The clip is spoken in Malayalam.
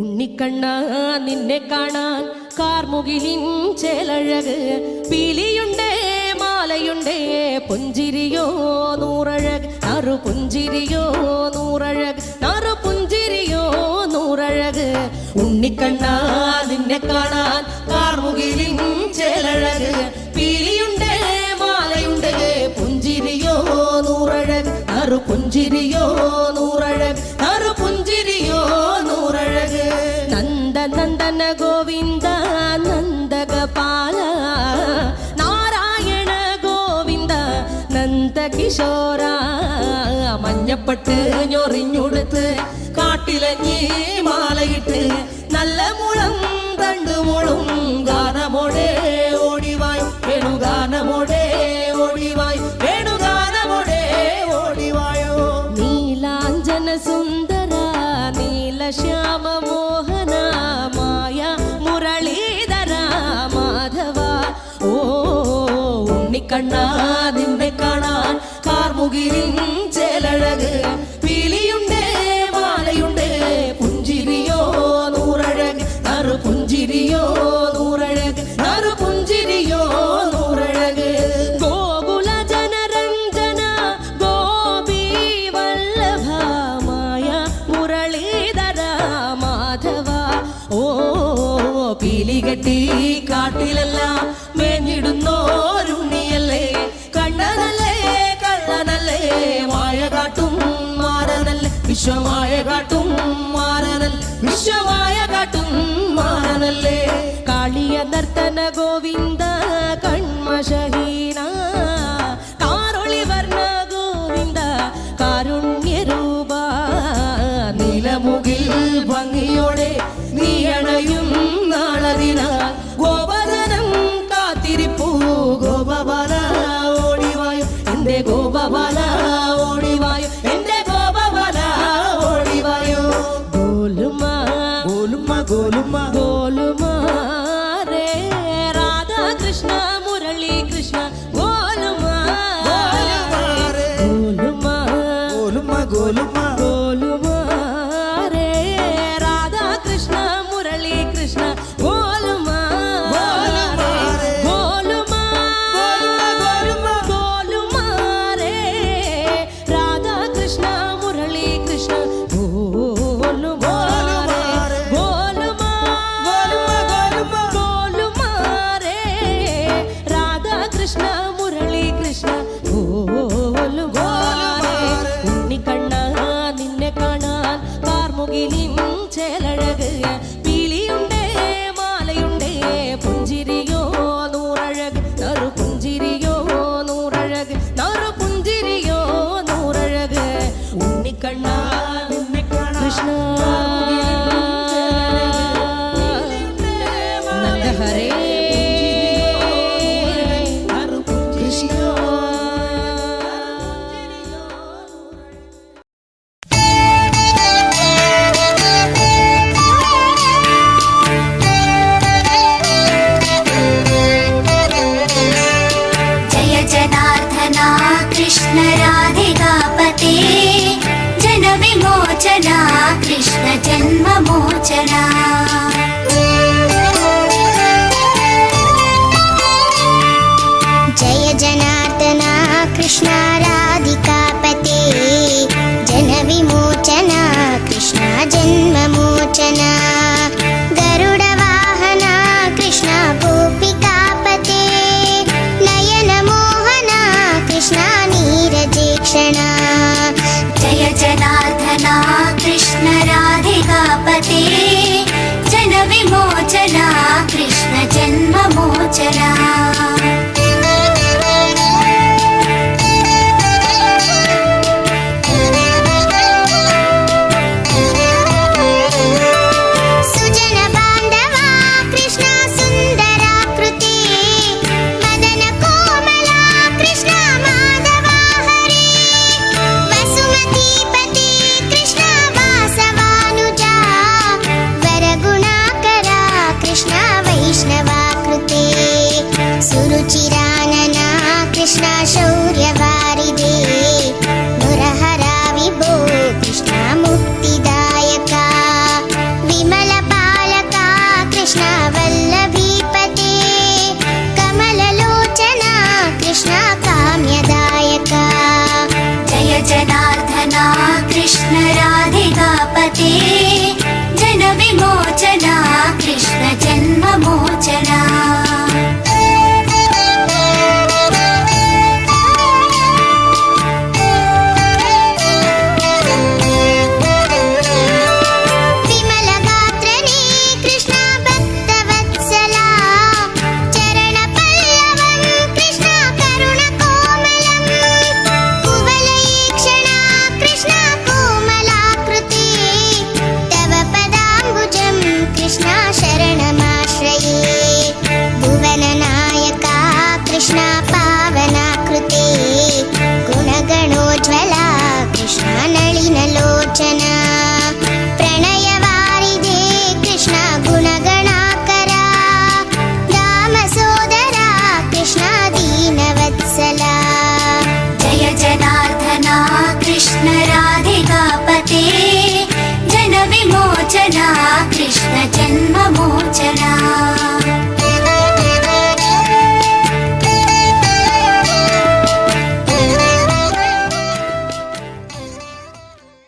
ഉണ്ണിക്കണ്ണ നിന്നെ കാണാൻ കാർമുകിലിൻ ചേലഴക്, പീലിയുണ്ടേ മാലയുണ്ടേ പുഞ്ചിരിയോ നൂറഴക്, നറു പുഞ്ചിരിയോ നൂറഴക്, നറു പുഞ്ചിരിയോ നൂറഴക്. ഉണ്ണിക്കണ്ണ നിന്നെ കാണാൻ കാർമുകിലിൻ ചേലഴക്, പീലിയുണ്ടേ മാലയുണ്ടേ പുഞ്ചിരിയോ നൂറഴക്, നറു പുഞ്ചിരിയോ നൂറഴക്, നറു പുഞ്ചിരിയോ നൂറഴക്. നന്ദനന്ദന ഗോവിന്ദ നന്ദഗപാല, നാരായണ ഗോവിന്ദ നന്ദകിശോര. മഞ്ഞപ്പട്ട് ഞൊറിഞ്ഞുടുത്ത് കാട്ടിലഞ്ഞി മാലയിട്ട്, നല്ല മുളം തണ്ടുമുളും ഗാനമോടെ ഓടിവായ് വേണുഗാനമോടെ ഓടിവായ് വേണുഗാനമോടെ ഓടിവായോ. നീലാഞ്ജന സുന്ദര നീലശ്യാമ മോഹന മായ മുരളീധര മാധവ. ഓ ഉണ്ണിക്കണ്ണ നിന്നെ കാണാൻ കാർമുകിലിൻ ചേലഴക്, പീലിയുണ്ടേ മാലയുണ്ടേ പുഞ്ചിരിയോ നൂറഴക്, നറു പുഞ്ചിരിയോ നൂറഴക്, നറു പുഞ്ചിരിയോ നൂറഴക്. ഗോകുല ജനരഞ്ജന ഗോപി വല്ലഭ മായ മുരളീധര മാധവ. ഓ പീലികെട്ടി കാട്ടിലെല്ലാം മേഞ്ഞിടുന്നോരുണ്ണിയല്ലേ, കണ്ണനല്ലേ കള്ളനല്ലേ മായ കാട്ടും മാറനല്ലേ, വിശ്വമായ കാട്ടും മാറനല്ലേ, വിശ്വമായ കാട്ടും മാറനല്ലേ. കാളിയ നർത്തന ഗോവിന്ദ കൺമശഹീന, കാരൊളി വർണ്ണ ഗോവിന്ദ കാരുണ്യരൂപ. നീലമുകിൽ ഭംഗിയോടെ നീ അണയും നാളതിനാൽ ഗോപധനം കാത്തിരിപ്പൂ ഗോപബാല ഓടിവായോ എന്റെ ഗോപബാല ഓടിവായോ എന്റെ ഗോപബാല ഓടിവായോ. ഗോലുമ ഗോലുമ ഗോലുമ ഗോലുമ രേ രാധാ കൃഷ്ണ മുരളി കൃഷ്ണ ഗോലുമ ഗോലുമ ഗോലുമ ഗോലുമ ഗോലുമ രേ രാധാ കൃഷ്ണ മുരളി കൃഷ്ണ ഗോലുമ ഗോലുമ ഗോലുമ രേ രാധാ കൃഷ്ണ മുരളി കൃഷ്ണ ഗോലുമ ഗോലുമ ഗോലുമ രേ രാധാ കൃഷ്ണ മുരളി കൃഷ്ണ ഗോലുമ. ഉണ്ണിക്കണ്ണ നിന്നെ കാണാൻ കാർമുകിലിൻ ചേലഴക്, പീലിയുണ്ടേ മാലയുണ്ടേ പുഞ്ചിരിയോ നൂറഴക്, നറു പുഞ്ചിരിയോ നൂറഴക്, നറു പുഞ്ചിരിയോ നൂറഴക്. ഉണ്ണിക്കണ്ണ നിന്നെ കാണാൻ കൃഷ്ണ നന്ദഹരേ കൃഷ്ണ. जय जनार्दना कृष्ण राधिकापते, जन विमोचना कृष्ण जन्ममोचना. जय जनार्दना कृष्ण राधिकापते, जन विमोचना कृष्ण जन्ममोचना. गरुड वाहना कृष्ण गोपिकापते, नयन मोहना कृष्ण नीरजेक्षणा. जय जनार्दना कृष्ण राधिकापते, जन विमोचना कृष्ण जन्ममोचना. सुजन बांधवा कृष्ण सुंदराकृते, मदन कोमला कृष्ण माधवा हरे. वसुमतीपते कृष्ण वासवानुजा, वरगुणाकरा कृष्ण वैष्णवाकृते. कृष्ण